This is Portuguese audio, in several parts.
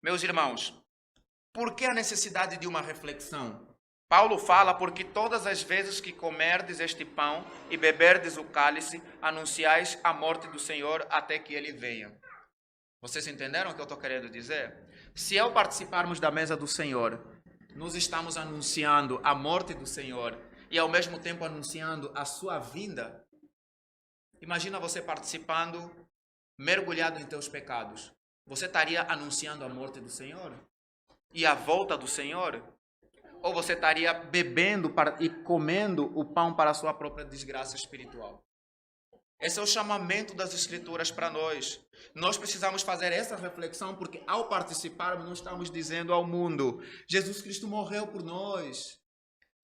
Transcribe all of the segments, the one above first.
Meus irmãos, por que a necessidade de uma reflexão? Paulo fala, porque todas as vezes que comerdes este pão e beberdes o cálice, anunciais a morte do Senhor até que ele venha. Vocês entenderam o que eu estou querendo dizer? Se ao participarmos da mesa do Senhor, nós estamos anunciando a morte do Senhor e ao mesmo tempo anunciando a sua vinda, imagina você participando, mergulhado em teus pecados. Você estaria anunciando a morte do Senhor e a volta do Senhor? Ou você estaria bebendo e comendo o pão para a sua própria desgraça espiritual? Esse é o chamamento das Escrituras para nós. Nós precisamos fazer essa reflexão, porque ao participarmos, nós estamos dizendo ao mundo: Jesus Cristo morreu por nós.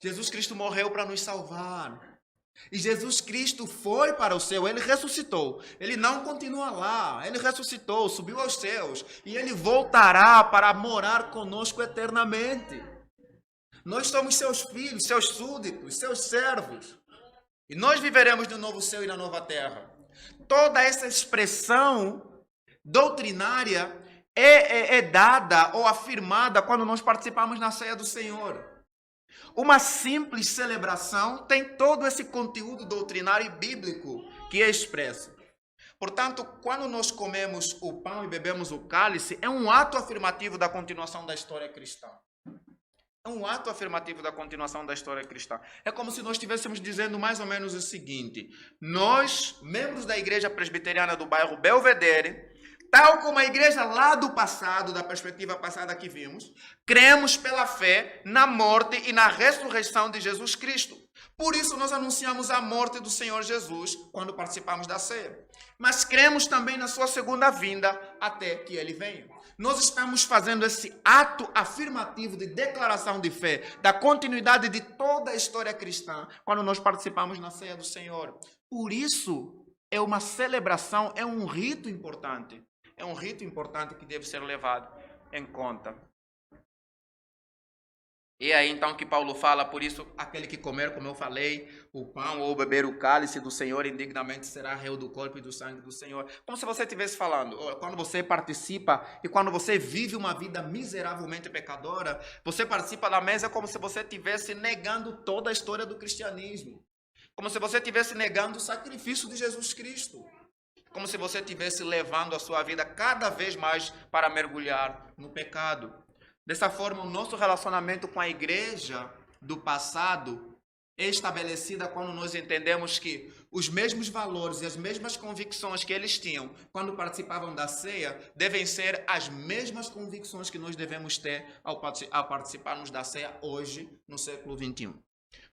Jesus Cristo morreu para nos salvar. E Jesus Cristo foi para o céu, ele ressuscitou. Ele não continua lá, ele ressuscitou, subiu aos céus. E ele voltará para morar conosco eternamente. Nós somos seus filhos, seus súditos, seus servos. E nós viveremos no novo céu e na nova terra. Toda essa expressão doutrinária é dada ou afirmada quando nós participamos na ceia do Senhor. Uma simples celebração tem todo esse conteúdo doutrinário e bíblico que é expresso. Portanto, quando nós comemos o pão e bebemos o cálice, é um ato afirmativo da continuação da história cristã. É um ato afirmativo da continuação da história cristã. É como se nós estivéssemos dizendo mais ou menos o seguinte: nós, membros da igreja presbiteriana do bairro Belvedere, tal como a igreja lá do passado, da perspectiva passada que vimos, cremos pela fé na morte e na ressurreição de Jesus Cristo. Por isso nós anunciamos a morte do Senhor Jesus quando participamos da ceia. Mas cremos também na sua segunda vinda até que ele venha. Nós estamos fazendo esse ato afirmativo de declaração de fé, da continuidade de toda a história cristã, quando nós participamos na ceia do Senhor. Por isso, é uma celebração, é um rito importante. É um rito importante que deve ser levado em conta. E aí então que Paulo fala: por isso aquele que comer, como eu falei, o pão ou beber o cálice do Senhor indignamente será réu do corpo e do sangue do Senhor. Como se você estivesse falando, quando você participa e quando você vive uma vida miseravelmente pecadora, você participa da mesa como se você estivesse negando toda a história do cristianismo. Como se você estivesse negando o sacrifício de Jesus Cristo. Como se você estivesse levando a sua vida cada vez mais para mergulhar no pecado. Dessa forma, o nosso relacionamento com a igreja do passado é estabelecida quando nós entendemos que os mesmos valores e as mesmas convicções que eles tinham quando participavam da ceia devem ser as mesmas convicções que nós devemos ter ao participarmos da ceia hoje, no século XXI.